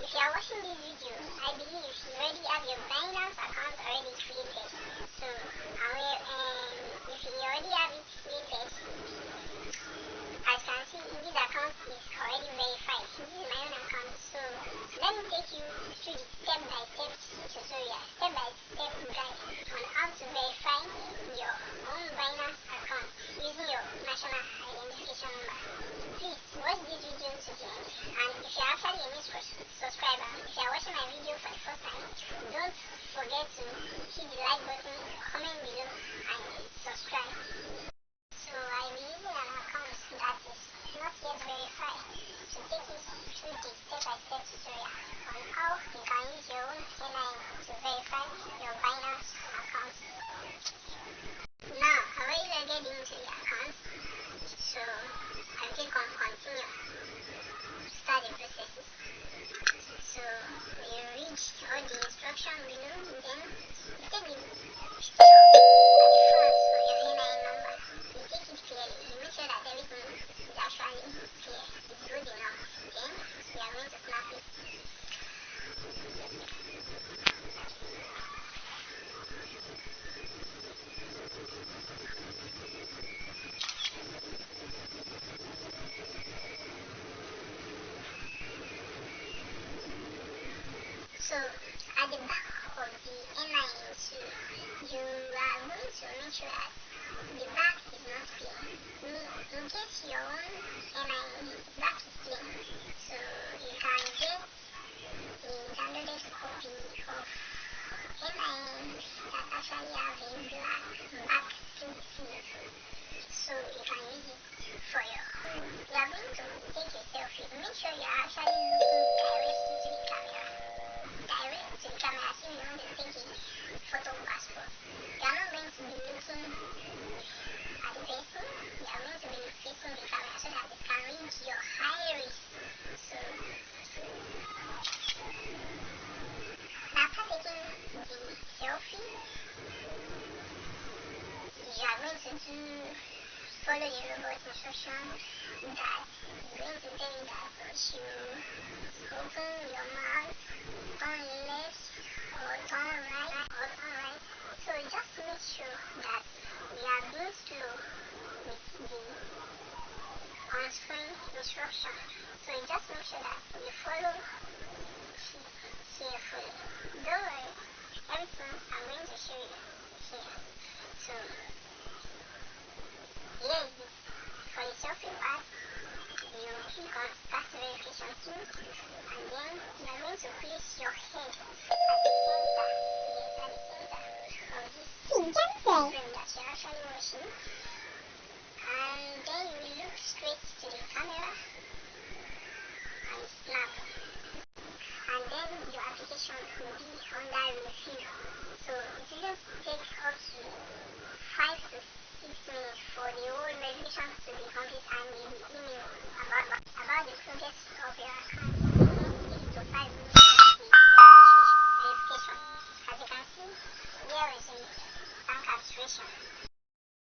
If you are watching this video, I believe you already have your Binance account already created. So, if you already have it created, as you can see, this account is already verified. This is my own account. So, let me take you through the step-by-step tutorial, step-by-step guide on how to verify your own Binance account using your national identification number. Please watch this video to the end, and if you are actually a new subscriber, if you are watching my video for the first time, don't forget to hit the like button, comment below, and subscribe. So I will be using an account that is not yet verified to take you through the step-by-step tutorial on how you can use your own NIN to verify your Binance account. Now, I've already logged into the account, so I'll click on continue to start the process. So you read all the instructions below, and then you take the picture at the front of your NIN number. You take it clearly, you make sure that everything is actually clear, it's good enough. Then we are going to snap it. So at the back of the NIN too, you are going to make sure that the back is not clean. In case your own NIN back is clean, so you can get a downloaded copy of NIN that actually have a black back sleeve, so you can use it for your own. You are going to take a selfie. Make sure you are actually looking directly to the camera. So you want to take a photo passport. You are not going to be looking at the person, you are going to be facing the camera so that it can read your iris. So after taking the selfie, you are going to follow the robot instruction that is going to tell you that you should open your mouth, turn left or turn right. So just make sure that you are being slow with the on-screen instruction. So just make sure that you follow it carefully. Don't worry, everything I'm going to show you here. So here is it. For the selfie part, you click on start verification tool, and then you are going to place your head at the center, yes, at the center of this frame that you're actually watching, and then you will look straight to the camera and snap, and then your application will be under review. So it will take up to 5 to 6 minutes for the whole verification to be complete, and the email about the progress of your account.